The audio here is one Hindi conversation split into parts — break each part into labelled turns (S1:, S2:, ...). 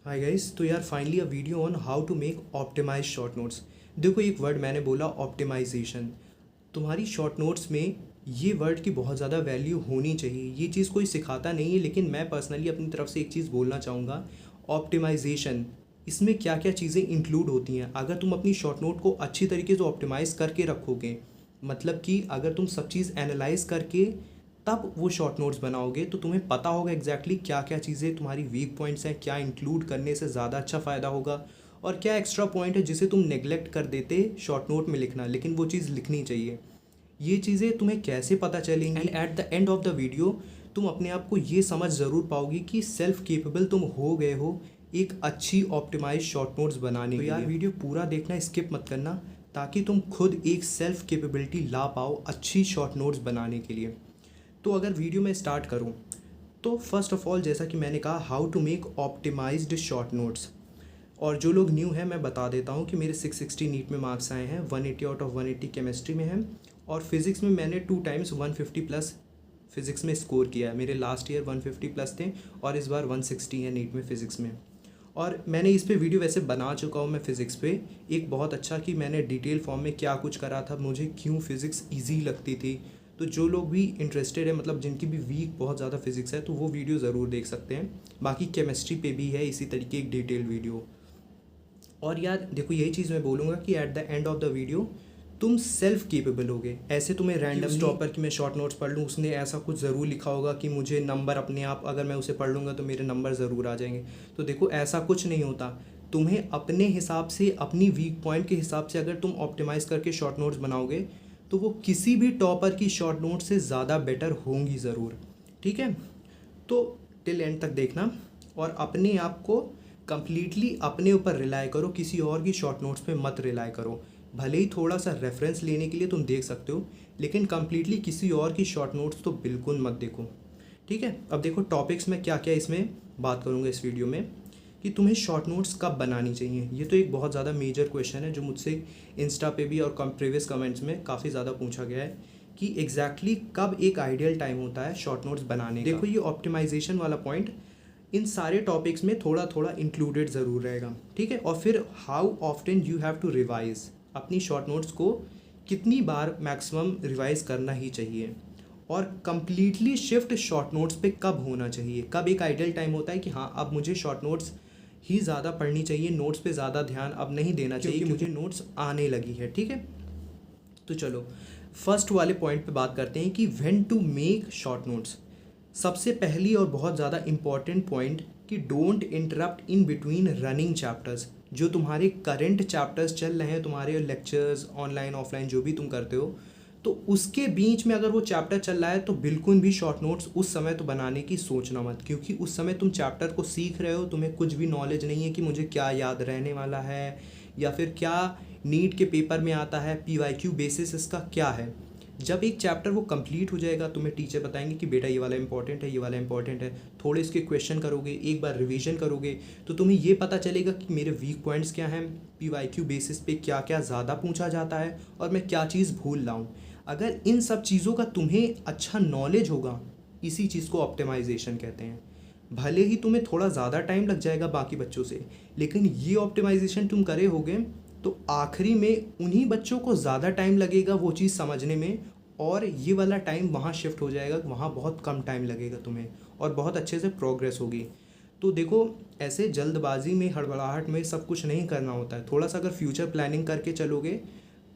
S1: हाय गाइस, तो यार finally a video on how to make optimize short notes. देखो, एक वर्ड मैंने बोला ऑप्टिमाइजेशन। तुम्हारी शॉर्ट नोट्स में ये वर्ड की बहुत ज़्यादा वैल्यू होनी चाहिए। ये चीज़ कोई सिखाता नहीं है, लेकिन मैं पर्सनली अपनी तरफ से एक चीज़ बोलना चाहूँगा। ऑप्टिमाइजेशन, इसमें क्या क्या चीज़ें इंक्लूड होती हैं। अगर तुम अपनी शॉर्ट नोट को अच्छी तरीके से ऑप्टिमाइज़ करके रखोगे, मतलब कि अगर तुम सब चीज़ एनालाइज करके तब वो शॉर्ट नोट्स बनाओगे, तो तुम्हें पता होगा एग्जैक्टली क्या क्या चीज़ें तुम्हारी वीक पॉइंट्स हैं, क्या इंक्लूड करने से ज़्यादा अच्छा फ़ायदा होगा और क्या एक्स्ट्रा पॉइंट है जिसे तुम नेग्लेक्ट कर देते शॉर्ट नोट में लिखना, लेकिन वो चीज़ लिखनी चाहिए। ये चीज़ें तुम्हें कैसे पता चलेंगी, and at the end of the video तुम अपने आप को ये समझ ज़रूर पाओगी कि सेल्फ केपेबल तुम हो गए हो एक अच्छी ऑप्टिमाइज शॉर्ट नोट्स बनाने के लिए। यार वीडियो पूरा देखना, स्किप मत करना, ताकि तुम खुद एक सेल्फ केपेबिलिटी ला पाओ अच्छी शॉर्ट नोट्स बनाने के लिए। तो अगर वीडियो में स्टार्ट करूं, तो फर्स्ट ऑफ ऑल जैसा कि मैंने कहा, how to make optimized short notes. और जो लोग न्यू हैं मैं बता देता हूं कि मेरे 660 नीट में मार्क्स आए हैं, 180 आउट ऑफ 180 केमिस्ट्री में हैं, और फिज़िक्स में मैंने 2 टाइम्स 150 प्लस फिज़िक्स में स्कोर किया है। मेरे लास्ट ईयर 150 प्लस थे और इस बार 160 है नीट में फ़िज़िक्स में। और मैंने इस पे वीडियो वैसे बना चुका हूँ मैं फ़िज़िक्स पे, एक बहुत अच्छा, कि मैंने डिटेल फॉर्म में क्या कुछ करा था, मुझे क्यों फ़िज़िक्स ईजी लगती थी। तो जो लोग भी इंटरेस्टेड है, मतलब जिनकी भी वीक बहुत ज़्यादा फिजिक्स है, तो वो वीडियो ज़रूर देख सकते हैं। बाकी केमिस्ट्री पे भी है इसी तरीके एक डिटेल वीडियो। और यार देखो, यही चीज़ मैं बोलूँगा कि at the end of the video तुम सेल्फ केपेबल होगे। ऐसे तुम्हें रैंडम टॉपर कि मैं शॉर्ट नोट्स पढ़ लूँ, उसने ऐसा कुछ ज़रूर लिखा होगा कि मुझे नंबर अपने आप, अगर मैं उसे पढ़ लूँगा तो मेरे नंबर ज़रूर आ जाएंगे। तो देखो, ऐसा कुछ नहीं होता। तुम्हें अपने हिसाब से, अपनी वीक पॉइंट के हिसाब से अगर तुम ऑप्टिमाइज़ करके शॉर्ट नोट्स बनाओगे, तो वो किसी भी टॉपर की शॉर्ट नोट से ज़्यादा बेटर होंगी ज़रूर। ठीक है, तो टिल एंड तक देखना और अपने आप को कंप्लीटली अपने ऊपर रिलाई करो, किसी और की शॉर्ट नोट्स पे मत रिलाई करो। भले ही थोड़ा सा रेफरेंस लेने के लिए तुम देख सकते हो, लेकिन कंप्लीटली किसी और की शॉर्ट नोट्स तो बिल्कुल मत देखो। ठीक है, अब देखो टॉपिक्स में क्या क्या इसमें बात करूँगा इस वीडियो में, कि तुम्हें शॉर्ट नोट्स कब बनानी चाहिए। ये तो एक बहुत ज़्यादा मेजर क्वेश्चन है जो मुझसे इंस्टा पे भी और प्रीवियस कमेंट्स में काफ़ी ज़्यादा पूछा गया है कि एग्जैक्टली कब एक आइडियल टाइम होता है शॉर्ट नोट्स बनाने का। देखो, ये ऑप्टिमाइजेशन वाला पॉइंट इन सारे टॉपिक्स में थोड़ा थोड़ा इंक्लूडेड ज़रूर रहेगा। ठीक है, और फिर how often you have to revise, अपनी शॉर्ट नोट्स को कितनी बार मैक्सिमम रिवाइज करना ही चाहिए, और कम्प्लीटली शिफ्ट शॉर्ट नोट्स पे कब होना चाहिए, कब एक आइडियल टाइम होता है कि हाँ अब मुझे शॉर्ट नोट्स ही ज़्यादा पढ़नी चाहिए, नोट्स पे ज़्यादा ध्यान अब नहीं देना चाहिए क्योंकि मुझे नोट्स आने लगी है। ठीक है, तो चलो फर्स्ट वाले पॉइंट पे बात करते हैं कि when to make short notes. सबसे पहली और बहुत ज़्यादा इम्पॉर्टेंट पॉइंट कि don't interrupt in between running chapters. जो तुम्हारे करंट चैप्टर्स चल रहे हैं, तुम्हारे लेक्चर्स ऑनलाइन ऑफलाइन जो भी तुम करते हो, तो उसके बीच में अगर वो चैप्टर चल रहा है तो बिल्कुल भी शॉर्ट नोट्स उस समय तो बनाने की सोचना मत, क्योंकि उस समय तुम चैप्टर को सीख रहे हो, तुम्हें कुछ भी नॉलेज नहीं है कि मुझे क्या याद रहने वाला है या फिर क्या नीट के पेपर में आता है, PYQ बेसिस इसका क्या है। जब एक चैप्टर वो कंप्लीट हो जाएगा, तुम्हें टीचर बताएंगे कि बेटा ये वाला इंपॉर्टेंट है, ये वाला इंपॉर्टेंट है, थोड़े इसके क्वेश्चन करोगे, एक बार रिवीजन करोगे, तो तुम्हें ये पता चलेगा कि मेरे वीक पॉइंट्स क्या हैं, PYQ बेसिस पे क्या क्या ज़्यादा पूछा जाता है और मैं क्या चीज़ भूल रहा हूँ। अगर इन सब चीज़ों का तुम्हें अच्छा नॉलेज होगा, इसी चीज़ को ऑप्टिमाइजेशन कहते हैं। भले ही तुम्हें थोड़ा ज़्यादा टाइम लग जाएगा बाकी बच्चों से, लेकिन ये ऑप्टिमाइजेशन तुम करे होगे तो आखिरी में उन्हीं बच्चों को ज़्यादा टाइम लगेगा वो चीज़ समझने में, और ये वाला टाइम वहाँ शिफ्ट हो जाएगा, वहाँ बहुत कम टाइम लगेगा तुम्हें और बहुत अच्छे से प्रोग्रेस होगी। तो देखो, ऐसे जल्दबाजी में, हड़बड़ाहट में सब कुछ नहीं करना होता है। थोड़ा सा अगर फ्यूचर प्लानिंग करके चलोगे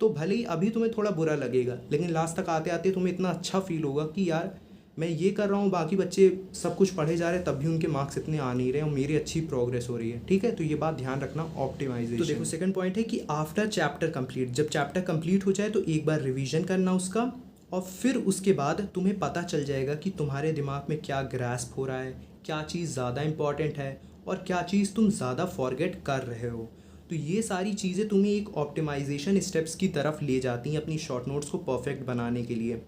S1: तो भले ही अभी तुम्हें थोड़ा बुरा लगेगा, लेकिन लास्ट तक आते आते तुम्हें इतना अच्छा फील होगा कि यार मैं ये कर रहा हूँ, बाकी बच्चे सब कुछ पढ़े जा रहे हैं तब भी उनके मार्क्स इतने आ नहीं रहे और मेरी अच्छी प्रोग्रेस हो रही है। ठीक है, तो ये बात ध्यान रखना ऑप्टिमाइजेशन। तो देखो, सेकंड पॉइंट है कि आफ्टर चैप्टर कंप्लीट, जब चैप्टर कंप्लीट हो जाए तो एक बार रिवीजन करना उसका, और फिर उसके बाद तुम्हें पता चल जाएगा कि तुम्हारे दिमाग में क्या ग्रैस्प हो रहा है, क्या चीज़ ज़्यादा इंपॉर्टेंट है और क्या चीज़ तुम ज़्यादा फॉरगेट कर रहे हो। तो ये सारी चीज़ें तुम्हें एक ऑप्टिमाइजेशन स्टेप्स की तरफ ले जाती हैं अपनी शॉर्ट नोट्स को परफेक्ट बनाने के लिए।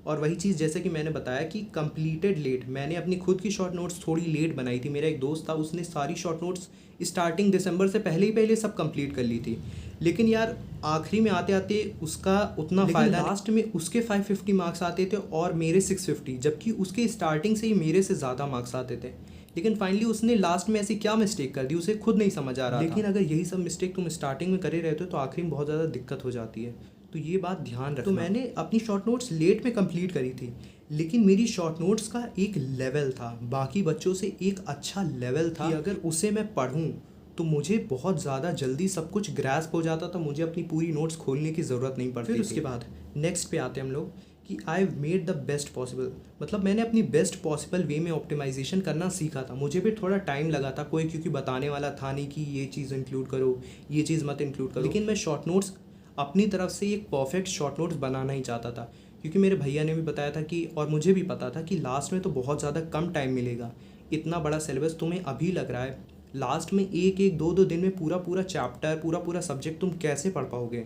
S1: और वही चीज़ जैसे कि मैंने बताया कि कंप्लीटेड लेट, मैंने अपनी खुद की शॉर्ट नोट्स थोड़ी लेट बनाई थी। मेरा एक दोस्त था, उसने सारी शॉर्ट नोट्स स्टार्टिंग दिसंबर से पहले ही पहले सब कंप्लीट कर ली थी, लेकिन यार आखिरी में आते आते उसका उतना फ़ायदा, लास्ट में उसके 550 मार्क्स आते थे और मेरे 650, जबकि उसके स्टार्टिंग से ही मेरे से ज़्यादा मार्क्स आते थे। लेकिन फाइनली उसने लास्ट में ऐसी क्या मिस्टेक कर दी उसे खुद नहीं समझ आ रहा था। लेकिन अगर यही सब मिस्टेक तुम स्टार्टिंग में करे रहते हो तो आखिरी में बहुत ज़्यादा दिक्कत हो जाती है, तो ये बात ध्यान रखना। तो मैंने अपनी शॉर्ट नोट्स लेट में कंप्लीट करी थी, लेकिन मेरी शॉर्ट नोट्स का एक लेवल था, बाकी बच्चों से एक अच्छा लेवल था कि अगर उसे मैं पढ़ूं तो मुझे बहुत ज़्यादा जल्दी सब कुछ ग्रैस्प हो जाता था, मुझे अपनी पूरी नोट्स खोलने की ज़रूरत नहीं पड़ती। फिर उसके बाद नेक्स्ट पे आते हैं हम लोग कि I made the best possible, मतलब मैंने अपनी बेस्ट पॉसिबल वे में ऑप्टिमाइजेशन करना सीखा था। मुझे भी थोड़ा टाइम लगा था, कोई क्योंकि बताने वाला था नहीं कि ये चीज़ इंक्लूड करो, ये चीज़ मत इंक्लूड करो, लेकिन मैं शॉर्ट नोट्स अपनी तरफ से एक परफेक्ट शॉर्ट नोट्स बनाना ही चाहता था, क्योंकि मेरे भैया ने भी बताया था कि, और मुझे भी पता था कि लास्ट में तो बहुत ज़्यादा कम टाइम मिलेगा। इतना बड़ा सिलेबस तुम्हें अभी लग रहा है, लास्ट में एक एक दो दो दिन में पूरा पूरा चैप्टर, पूरा पूरा सब्जेक्ट तुम कैसे पढ़ पाओगे?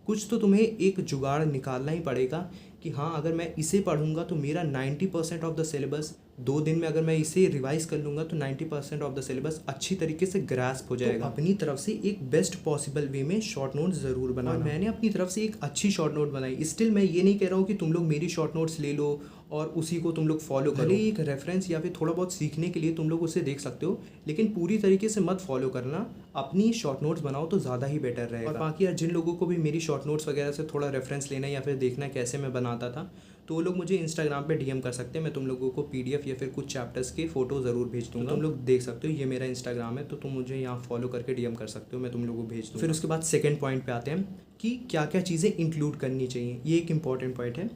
S1: कुछ तो तुम्हें एक जुगाड़ निकालना ही पड़ेगा कि हाँ, अगर मैं इसे पढ़ूंगा तो मेरा 90% ऑफ द सिलेबस 2 दिन में, अगर मैं इसे रिवाइज कर लूँगा तो 90% ऑफ द सिलेबस अच्छी तरीके से ग्रास्प हो जाएगा। तो अपनी तरफ से एक बेस्ट पॉसिबल वे में शॉर्ट नोट्स ज़रूर बनाना। और मैंने अपनी तरफ से एक अच्छी शॉर्ट नोट बनाई। स्टिल मैं ये नहीं कह रहा हूँ कि तुम लोग मेरी शॉर्ट नोट्स ले लो और उसी को तुम लोग फॉलो करो। एक रेफरेंस या फिर थोड़ा बहुत सीखने के लिए तुम लोग उसे देख सकते हो, लेकिन पूरी तरीके से मत फॉलो करना। अपनी शॉर्ट नोट्स बनाओ तो ज़्यादा ही बेटर रहेगा। और बाकी यार, जिन लोगों को भी मेरी शॉर्ट नोट्स वगैरह से थोड़ा रेफरेंस लेना है या फिर देखना है कैसे मैं बनाता था, तो वो लोग मुझे इंस्टाग्राम पे डीएम कर सकते हैं। मैं तुम लोगों को पीडीएफ या फिर कुछ चैप्टर्स के फ़ोटो ज़रूर भेज दूँगा, तुम लोग देख सकते हो। ये मेरा इंस्टाग्राम है, तो तुम मुझे यहाँ फॉलो करके डीएम कर सकते हो, मैं तुम लोगों को भेज दूँ। फिर उसके बाद सेकंड पॉइंट पे आते हैं कि क्या क्या चीज़ें इंक्लूड करनी चाहिए। ये एक इंपॉर्टेंट पॉइंट है।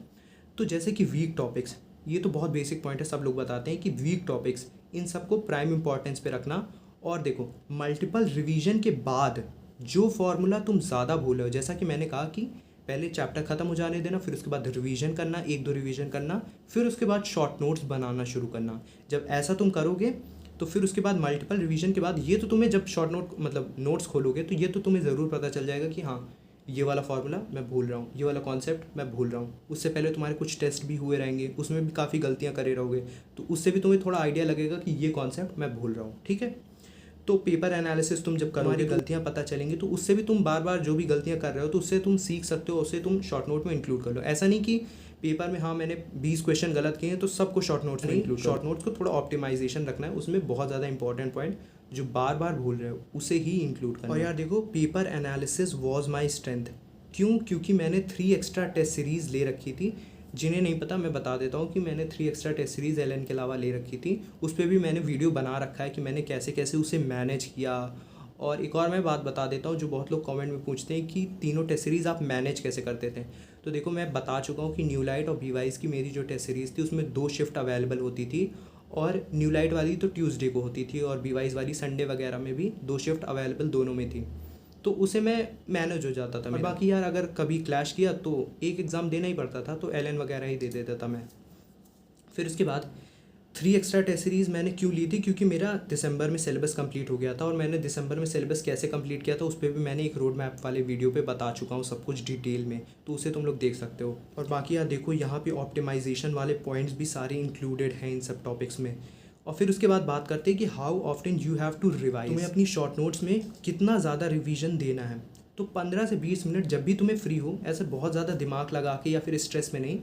S1: तो जैसे कि वीक टॉपिक्स, ये तो बहुत बेसिक पॉइंट है, सब लोग बताते हैं कि वीक टॉपिक्स, इन सबको प्राइम इंपॉर्टेंस पे रखना। और देखो, मल्टीपल रिवीजन के बाद जो फॉर्मूला तुम ज़्यादा भूल रहे हो, जैसा कि मैंने कहा कि पहले चैप्टर ख़त्म हो जाने देना, फिर उसके बाद रिवीजन करना, 1-2 रिवीजन करना, फिर उसके बाद शॉर्ट नोट्स बनाना शुरू करना। जब ऐसा तुम करोगे तो फिर उसके बाद मल्टीपल रिवीजन के बाद ये तो तुम्हें, जब शॉर्ट नोट मतलब नोट्स खोलोगे तो ये तो तुम्हें ज़रूर पता चल जाएगा कि हाँ, ये वाला फार्मूला मैं भूल रहा हूँ, ये वाला कॉन्सेप्ट मैं भूल रहा हूँ। उससे पहले तुम्हारे कुछ टेस्ट भी हुए रहेंगे, उसमें भी काफ़ी गलतियाँ करे रहोगे, तो उससे भी तुम्हें थोड़ा आइडिया लगेगा कि ये कॉन्सेप्ट मैं भूल रहा हूँ। ठीक है, तो पेपर एनालिसिस तुम जब करोगे, गलतियाँ पता चलेंगी, तो उससे भी तुम बार बार जो भी गलतियाँ कर रहे हो तो उससे तुम सीख सकते हो, उससे तुम शॉर्ट नोट में इंक्लूड कर लो। ऐसा नहीं कि पेपर में हाँ मैंने 20 क्वेश्चन गलत किए हैं तो सबको शॉर्ट नोट्स में इंक्लूड। शॉर्ट नोट्स को थोड़ा ऑप्टिमाइजेशन रखना है, उसमें बहुत ज़्यादा इंपॉर्टेंट पॉइंट जो बार बार भूल रहे हो उसे ही इंक्लूड करना। और यार देखो, paper analysis was my strength. क्यों? क्योंकि मैंने 3 एक्स्ट्रा टेस्ट सीरीज़ ले रखी थी। जिन्हें नहीं पता मैं बता देता हूँ कि मैंने 3 एक्स्ट्रा टेस्ट सीरीज़ एलएन के अलावा ले रखी थी। उस पर भी मैंने वीडियो बना रखा है कि मैंने कैसे कैसे उसे मैनेज किया। और एक और मैं बात बता देता हूँ, जो बहुत लोग कमेंट में पूछते हैं कि तीनों टेस्ट सीरीज़ आप मैनेज कैसे करते थे। तो देखो, मैं बता चुका हूँ कि न्यू लाइट और बीवाइस की मेरी जो टेस्ट सीरीज़ थी उसमें 2 शिफ्ट अवेलेबल होती थी, और न्यू लाइट वाली तो ट्यूसडे को होती थी और बीवाइस वाली संडे वगैरह में भी 2 शिफ्ट अवेलेबल दोनों में थी। तो उसे मैं मैनेज हो जाता था। और बाकी यार, अगर कभी क्लैश किया तो एक एग्ज़ाम देना ही पड़ता था, तो एलएन वगैरह ही दे देता था मैं। फिर उसके बाद 3 एक्स्ट्रा टेस्ट सीरीज़ मैंने क्यों ली थी? क्योंकि मेरा दिसंबर में सिलेबस कंप्लीट हो गया था, और मैंने दिसंबर में सिलेबस कैसे कंप्लीट किया था उस पर भी मैंने एक रोड मैप वाले वीडियो पे बता चुका हूँ सब कुछ डिटेल में, तो उसे तुम लोग देख सकते हो। और बाकी यार देखो, यहाँ पे ऑप्टिमाइजेशन वाले पॉइंट्स भी सारे इंक्लूडेड हैं इन सब टॉपिक्स में। और फिर उसके बाद बात करते हैं कि how often you have to revise. तुम्हें अपनी शॉर्ट नोट्स में कितना ज़्यादा रिवीजन देना है। तो 15 से 20 मिनट जब भी तुम्हें फ्री हो, ऐसे बहुत ज़्यादा दिमाग लगा के या फिर स्ट्रेस में नहीं,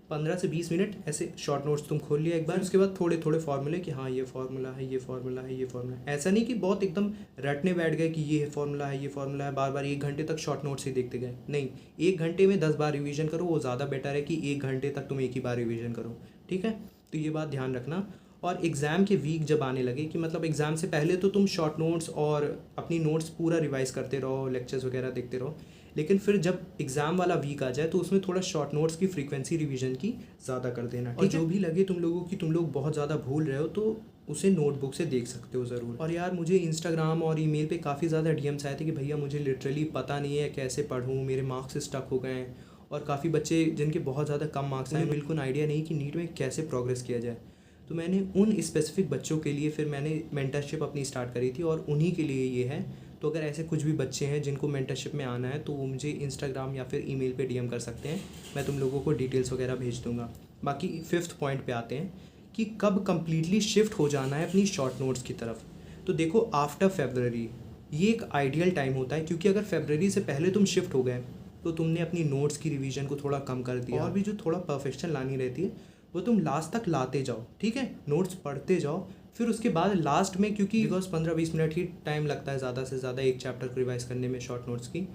S1: 15 से 20 मिनट ऐसे शॉर्ट नोट्स तुम खोल लिया एक बार, उसके बाद थोड़े थोड़े फार्मूले कि हाँ ये फार्मूला है, ये फार्मूला है, ये फार्मूला है। ऐसा नहीं कि बहुत एकदम रटने बैठ गए कि ये फार्मूला है, ये फार्मूला है, बार बार 1 घंटे तक शॉर्ट नोट्स ही देखते गए। नहीं, 1 घंटे में 10 बार रिवीजन करो, वो ज़्यादा बेटर है कि 1 घंटे तक तुम एक ही बार रिवीजन करो। ठीक है, तो ये बात ध्यान रखना। और एग्ज़ाम के वीक जब आने लगे, कि मतलब एग्ज़ाम से पहले तो तुम शॉर्ट नोट्स और अपनी नोट्स पूरा रिवाइज़ करते रहो, लेक्चर्स वगैरह देखते रहो, लेकिन फिर जब एग्ज़ाम वाला वीक आ जाए तो उसमें थोड़ा शॉर्ट नोट्स की फ्रीक्वेंसी रिवीजन की ज़्यादा कर देना। और जो भी लगे तुम लोगों की तुम लोग बहुत ज़्यादा भूल रहे हो तो उसे नोटबुक से देख सकते हो ज़रूर। और यार, मुझे इंस्टाग्राम और ईमेल पे काफ़ी ज़्यादा डीएम्स आए थे कि भैया मुझे लिटरली पता नहीं है कैसे पढ़ूँ, मेरे मार्क्स स्टक हो गए हैं। और काफ़ी बच्चे जिनके बहुत ज़्यादा कम मार्क्स आए, बिल्कुल आइडिया नहीं कि नीट में कैसे प्रोग्रेस किया जाए। तो मैंने उन स्पेसिफिक बच्चों के लिए फिर मैंने मेंटरशिप अपनी स्टार्ट करी थी, और उन्हीं के लिए ये है। तो अगर ऐसे कुछ भी बच्चे हैं जिनको मेंटरशिप में आना है तो वो मुझे इंस्टाग्राम या फिर ईमेल पे डीएम कर सकते हैं, मैं तुम लोगों को डिटेल्स वगैरह भेज दूंगा। बाकी 5th पॉइंट पे आते हैं कि कब कम्प्लीटली शिफ्ट हो जाना है अपनी शॉर्ट नोट्स की तरफ। तो देखो, आफ्टर फेबररी ये एक आइडियल टाइम होता है, क्योंकि अगर फेबररी से पहले तुम शिफ्ट हो गए तो तुमने अपनी नोट्स की रिवीजन को थोड़ा कम कर दिया, और भी जो थोड़ा परफेक्शन लानी रहती है वो तुम लास्ट तक लाते जाओ। ठीक है, नोट्स पढ़ते जाओ, फिर उसके बाद लास्ट में, क्योंकि बिकॉज 15-20 मिनट ही टाइम लगता है ज़्यादा से ज़्यादा एक चैप्टर को रिवाइज करने में शॉर्ट नोट्स की,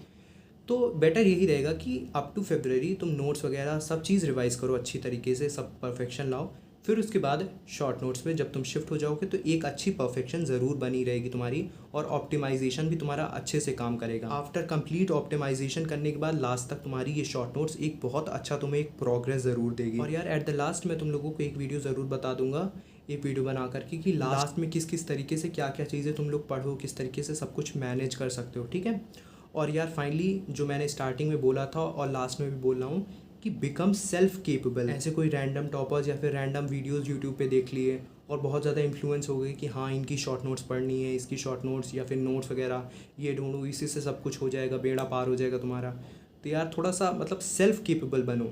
S1: तो बेटर यही रहेगा कि अप टू फरवरी तुम नोट्स वगैरह सब चीज़ रिवाइज़ करो अच्छी तरीके से, सब परफेक्शन लाओ। फिर उसके बाद शॉर्ट नोट्स में जब तुम शिफ्ट हो जाओगे तो एक अच्छी परफेक्शन ज़रूर बनी रहेगी तुम्हारी, और ऑप्टिमाइजेशन भी तुम्हारा अच्छे से काम करेगा। आफ्टर कंप्लीट ऑप्टिमाइजेशन करने के बाद लास्ट तक तुम्हारी ये शॉर्ट नोट्स एक बहुत अच्छा तुम्हें एक प्रोग्रेस ज़रूर देगी। और यार एट द लास्ट मैं तुम लोगों को एक वीडियो ज़रूर बता दूंगा, एक वीडियो बना करके, कि लास्ट में किस किस तरीके से क्या क्या चीज़ें तुम लोग पढ़ो, किस तरीके से सब कुछ मैनेज कर सकते हो, ठीक है। और यार फाइनली जो मैंने स्टार्टिंग में बोला था और लास्ट में भी बोल रहा हूँ कि बिकम सेल्फ केपेबल। ऐसे कोई रैंडम टॉपर्स या फिर रैंडम वीडियोस यूट्यूब पे देख लिए और बहुत ज़्यादा इन्फ्लुएंस हो गए कि हाँ इनकी शॉर्ट नोट्स पढ़नी है, इसकी शॉर्ट नोट्स या फिर नोट्स वगैरह ये ढूंढो, इसी से सब कुछ हो जाएगा, बेड़ा पार हो जाएगा तुम्हारा। तो यार थोड़ा सा मतलब सेल्फ केपेबल बनो,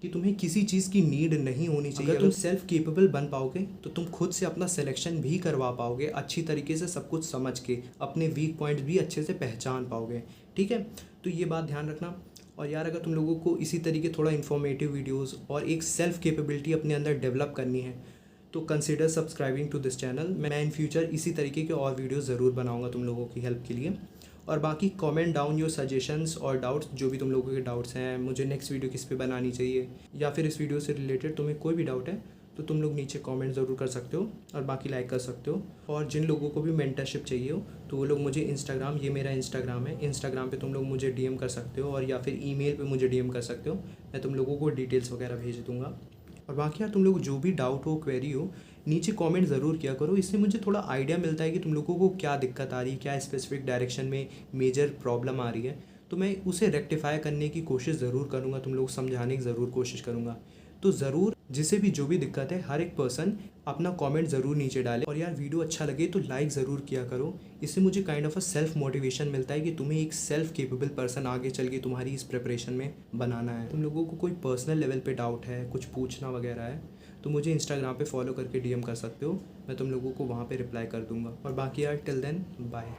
S1: कि तुम्हें किसी चीज़ की नीड नहीं होनी चाहिए। अगर तुम सेल्फ केपेबल बन पाओगे तो तुम खुद से अपना सिलेक्शन भी करवा पाओगे अच्छी तरीके से, सब कुछ समझ के अपने वीक पॉइंट्स भी अच्छे से पहचान पाओगे, ठीक है। तो ये बात ध्यान रखना। और यार अगर तुम लोगों को इसी तरीके थोड़ा इन्फॉर्मेटिव वीडियोस और एक सेल्फ केपेबिलिटी अपने अंदर डेवलप करनी है तो consider subscribing to this channel. मैं इन फ्यूचर इसी तरीके के और वीडियोस ज़रूर बनाऊंगा तुम लोगों की हेल्प के लिए। और बाकी कमेंट डाउन योर सजेशंस और डाउट्स, जो भी तुम लोगों के डाउट्स हैं, मुझे नेक्स्ट वीडियो किस पे बनानी चाहिए या फिर इस वीडियो से रिलेटेड तुम्हें कोई भी डाउट है तो तुम लोग नीचे कमेंट ज़रूर कर सकते हो और बाकी लाइक कर सकते हो। और जिन लोगों को भी मेंटरशिप चाहिए हो तो वो लोग मुझे इंस्टाग्राम, ये मेरा इंस्टाग्राम है, इंस्टाग्राम पे तुम लोग मुझे डीएम कर सकते हो, और या फिर ईमेल पे मुझे डीएम कर सकते हो। मैं तुम लोगों को डिटेल्स वगैरह भेज दूँगा। और बाकी यार तुम लोग जो भी डाउट हो, क्वेरी हो, नीचे कमेंट ज़रूर किया करो। इससे मुझे थोड़ा आइडिया मिलता है कि तुम लोगों को क्या दिक्कत आ रही है, क्या स्पेसिफिक डायरेक्शन में मेजर प्रॉब्लम आ रही है, तो मैं उसे रेक्टिफाई करने की कोशिश ज़रूर करूँगा, तुम लोग समझाने की ज़रूर कोशिश करूँगा। तो ज़रूर जिसे भी जो भी दिक्कत है हर एक पर्सन अपना कमेंट ज़रूर नीचे डाले। और यार वीडियो अच्छा लगे तो लाइक ज़रूर किया करो, इससे मुझे kind of a self motivation मिलता है कि तुम्हें एक सेल्फ केपेबल पर्सन आगे चल के तुम्हारी इस प्रिपरेशन में बनाना है। तुम लोगों को कोई पर्सनल लेवल पे डाउट है, कुछ पूछना वगैरह है तो मुझे इंस्टाग्राम पे फॉलो करके डीएम कर सकते हो, मैं तुम लोगों को वहाँ पे रिप्लाई कर दूंगा। और बाकी यार till then bye.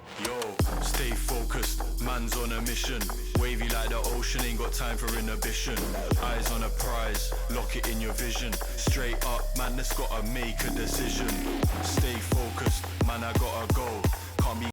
S2: Stay focused, man's on a mission. Wavy like the ocean, ain't got time for inhibition. Eyes on a prize, lock it in your vision. Straight up, man, that's gotta make a decision. Stay focused, man, I gotta go.